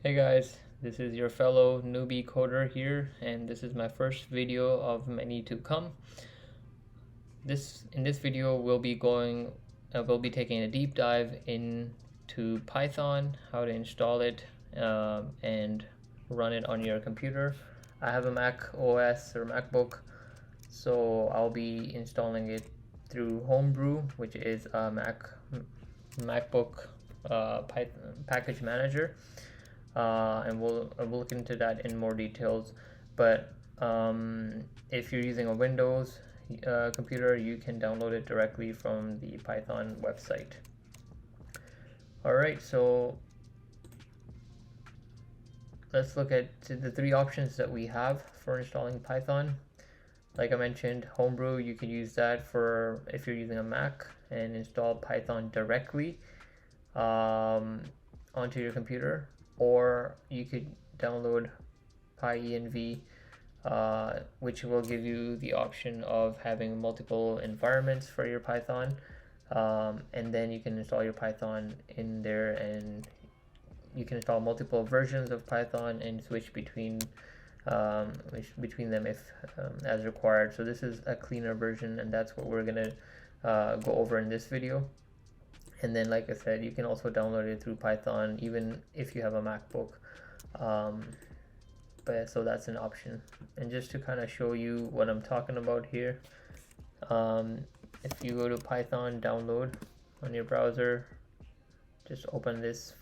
Hey guys, this is your fellow newbie coder here, and this is my first video of many to come. In this video we'll be taking a deep dive into Python, how to install it and run it on your computer. I have a MacOS or MacBook, so I'll be installing it through Homebrew, which is a MacBook Python package manager. And we'll look into that in more details. But if you're using a Windows computer, you can download it directly from the Python website. Alright, so let's look at the three options that we have for installing Python. Like I mentioned, Homebrew, you can use that for if you're using a Mac and install Python directly onto your computer. Or you could download Pyenv, which will give you the option of having multiple environments for your Python, and then you can install your Python in there, and you can install multiple versions of Python and switch between them if as required. So this is a cleaner version, and that's what we're gonna go over in this video. And then, like I said, you can also download it through Python even if you have a MacBook. But so that's an option. And just to kind of show you what I'm talking about here, if you go to Python download on your browser, just open this,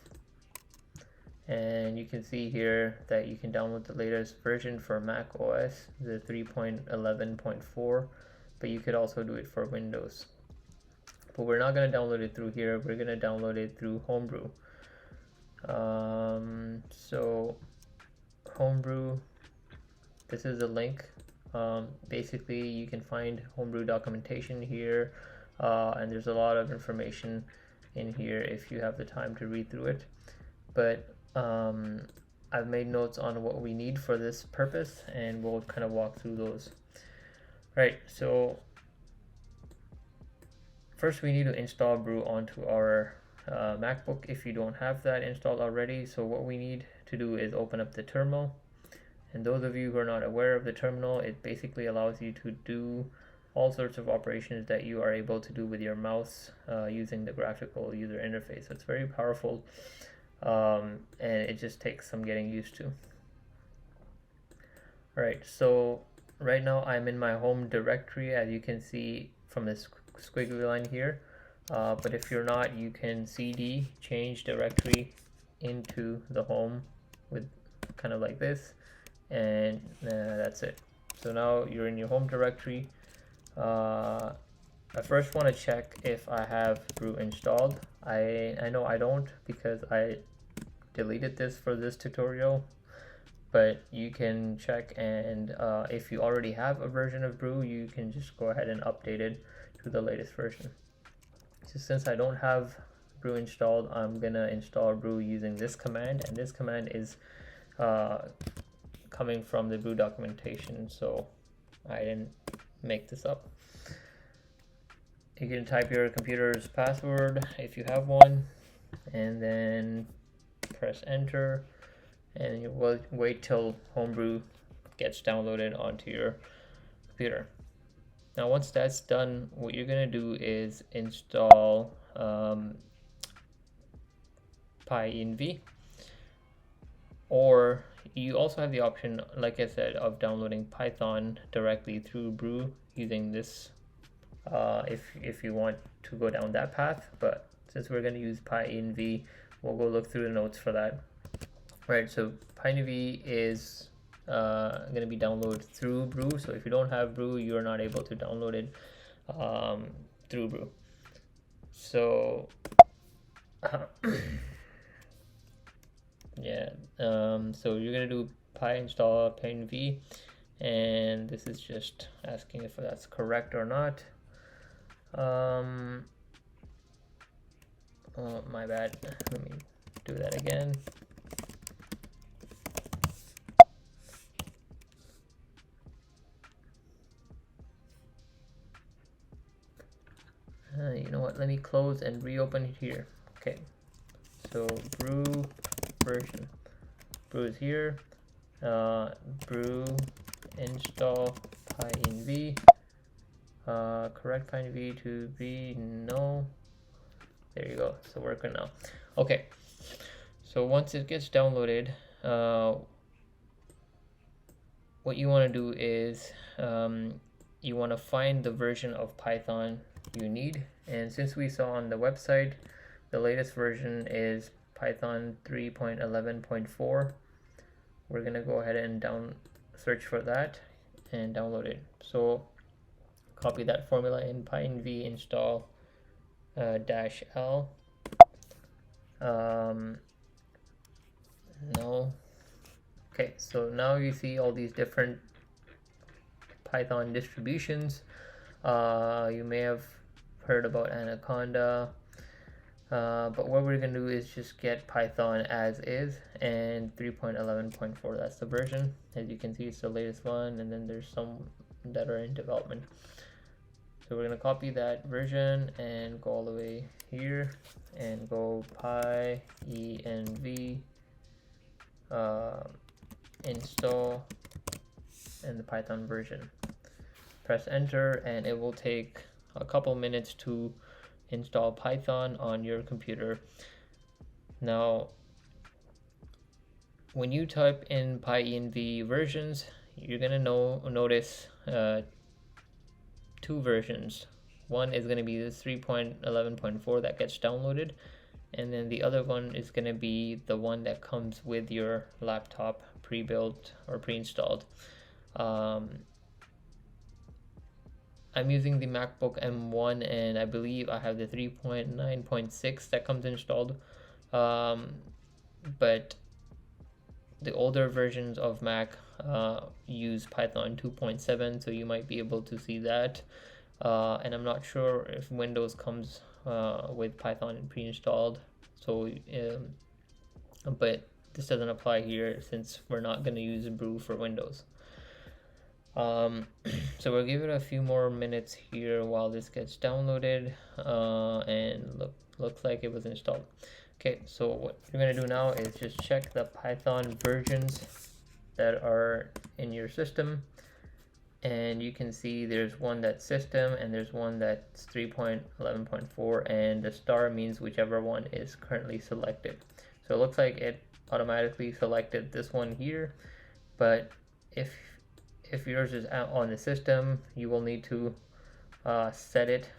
and you can see here that you can download the latest version for macOS, the 3.11.4, but you could also do it for Windows. But we're not going to download it through here. We're going to download it through Homebrew. So Homebrew, this is a link. Basically, you can find Homebrew documentation here, and there's a lot of information in here if you have the time to read through it. But I've made notes on what we need for this purpose, and we'll kind of walk through those. Right, so first, we need to install Brew onto our MacBook if you don't have that installed already. So what we need to do is open up the terminal. And those of you who are not aware of the terminal, it basically allows you to do all sorts of operations that you are able to do with your mouse using the graphical user interface. So it's very powerful, and it just takes some getting used to. All right, so right now I'm in my home directory, as you can see from this squiggly line here, but if you're not, you can cd change directory into the home with kind of like this, and that's it. So now you're in your home directory. I first want to check if I have Brew installed. I know I don't, because I deleted this for this tutorial, but you can check, and if you already have a version of Brew, you can just go ahead and update it to the latest version. So since I don't have Brew installed, I'm gonna install Brew using this command, and this command is coming from the Brew documentation, so I didn't make this up. You can type your computer's password if you have one, and then press enter, and you will wait till Homebrew gets downloaded onto your computer. Now once that's done, what you're going to do is install Pyenv, or you also have the option, like I said, of downloading Python directly through Brew using this if you want to go down that path. But since we're going to use Pyenv, we'll go look through the notes for that. Right, so Pyenv is going to be downloaded through Brew. So if you don't have Brew, you're not able to download it through Brew. So yeah, so you're going to do install Pyenv, and this is just asking if that's correct or not. Oh, my bad, let me do that again. You know what, let me close and reopen it here. Okay, so Brew version. brew is here. Brew install Pyenv. Correct Pyenv to be no. There you go. So working now. Okay. So once it gets downloaded, what you want to do is you want to find the version of Python you need. And since we saw on the website, the latest version is Python 3.11.4. We're going to go ahead and search for that and download it. So copy that formula in pyenv install -l. No. Okay, so now you see all these different Python distributions. You may have heard about Anaconda, but what we're going to do is just get Python as is, and 3.11.4, that's the version. As you can see, it's the latest one, and then there's some that are in development. So we're going to copy that version and go all the way here and go pyenv install and the Python version. Press enter and it will take a couple minutes to install Python on your computer. Now, when you type in Pyenv versions, you're gonna notice two versions. One is gonna be the 3.11.4 that gets downloaded, and then the other one is gonna be the one that comes with your laptop pre-built or pre-installed. I'm using the MacBook M1 and I believe I have the 3.9.6 that comes installed, but the older versions of Mac use Python 2.7, so you might be able to see that, and I'm not sure if Windows comes with Python pre-installed, so but this doesn't apply here since we're not going to use Brew for Windows. So we'll give it a few more minutes here while this gets downloaded, and looks like it was installed. Okay, so what you're going to do now is just check the Python versions that are in your system, and you can see there's one that's system and there's one that's 3.11.4, and the star means whichever one is currently selected. So it looks like it automatically selected this one here, but if yours is out on the system, you will need to set it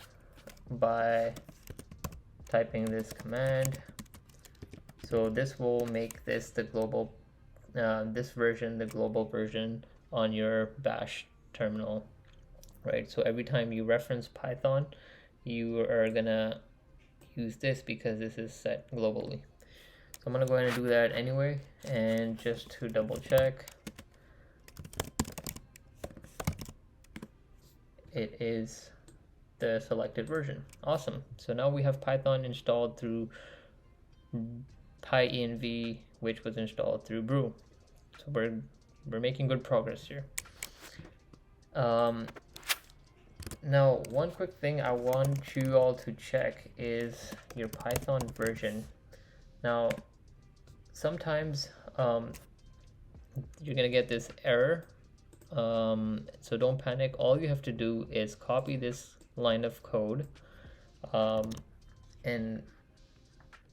by typing this command. So this will make this the global, this version the global version on your bash terminal, right? So every time you reference Python, you are gonna use this because this is set globally. So I'm gonna go ahead and do that anyway, and just to double check, it is the selected version. Awesome. So now we have Python installed through Pyenv, which was installed through Brew. So we're making good progress here. Now, one quick thing I want you all to check is your Python version. Now, sometimes you're gonna get this error. So don't panic. All you have to do is copy this line of code, and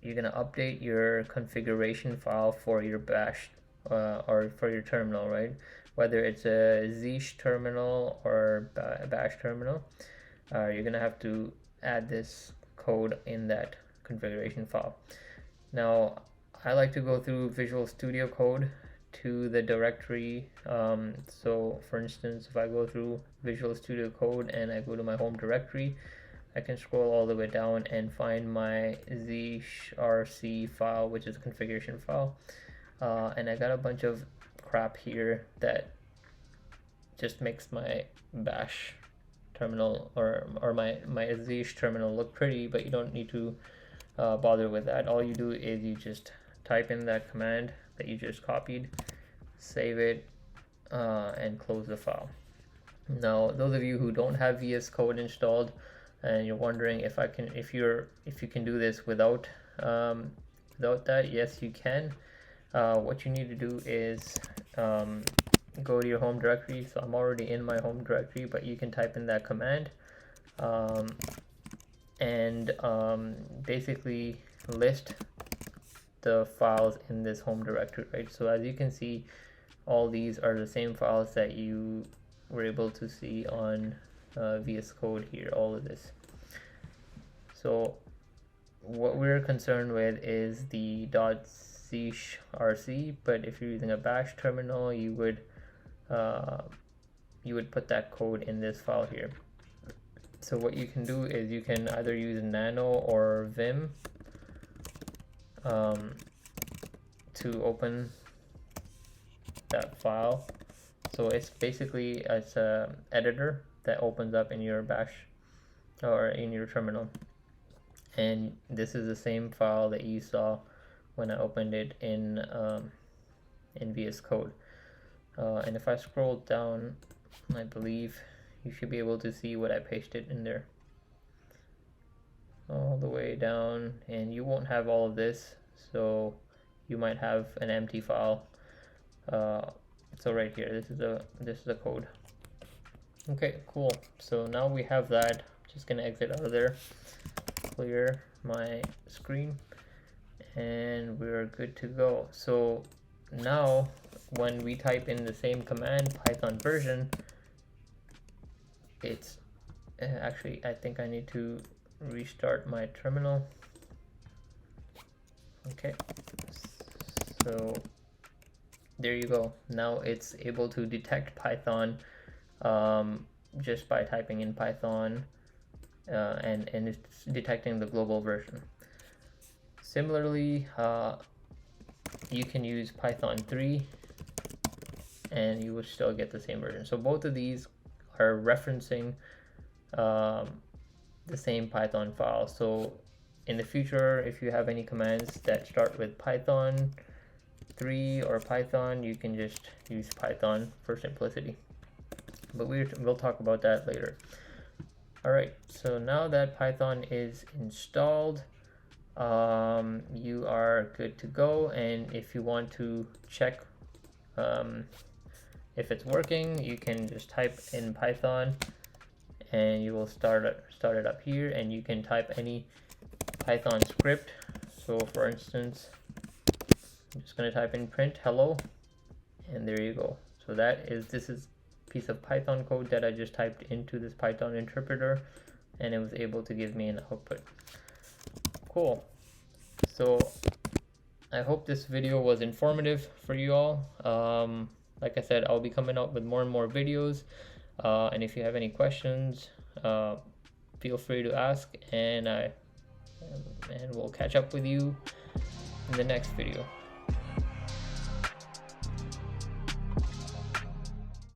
you're gonna update your configuration file for your bash or for your terminal, right? Whether it's a Zeesh terminal or bash terminal, you're gonna have to add this code in that configuration file. Now, I like to go through Visual Studio Code to the directory. So for instance, if I go through Visual Studio Code and I go to my home directory, I can scroll all the way down and find my ZShrc file, which is a configuration file, and I got a bunch of crap here that just makes my bash terminal or my Zeesh terminal look pretty, but you don't need to bother with that. All you do is you just type in that command that you just copied, save it, and close the file. Now, those of you who don't have VS Code installed and you're wondering if you can do this without that, yes, you can. what you need to do is go to your home directory. So I'm already in my home directory, but you can type in that command and basically list the files in this home directory, right? So as you can see, all these are the same files that you were able to see on VS Code here, all of this. So what we're concerned with is the .crc, but if you're using a bash terminal, you would put that code in this file here. So what you can do is you can either use nano or vim to open that file. So it's basically it's a editor that opens up in your bash or in your terminal, and this is the same file that you saw when I opened it in VS Code. And if I scroll down, I believe you should be able to see what I pasted in there all the way down, and you won't have all of this, so you might have an empty file. So right here, this is the code. Okay, cool. So now we have that. Just gonna exit out of there, clear my screen, and we're good to go. So now when we type in the same command, Python version, it's actually, I think I need to restart my terminal. Okay, so there you go. Now it's able to detect Python just by typing in Python, and it's detecting the global version. Similarly, you can use Python 3 and you will still get the same version. So both of these are referencing the same Python file. So in the future, if you have any commands that start with Python 3 or Python, you can just use Python for simplicity. But we'll talk about that later. Alright, so now that Python is installed, you are good to go. And if you want to check if it's working, you can just type in Python and you will start it up here, and you can type any Python script. So for instance, I'm just going to type in print hello, and there you go. So this is a piece of Python code that I just typed into this Python interpreter, and it was able to give me an output. Cool. So I hope this video was informative for you all. Like I said, I'll be coming out with more and more videos, and if you have any questions, feel free to ask, and we'll catch up with you in the next video.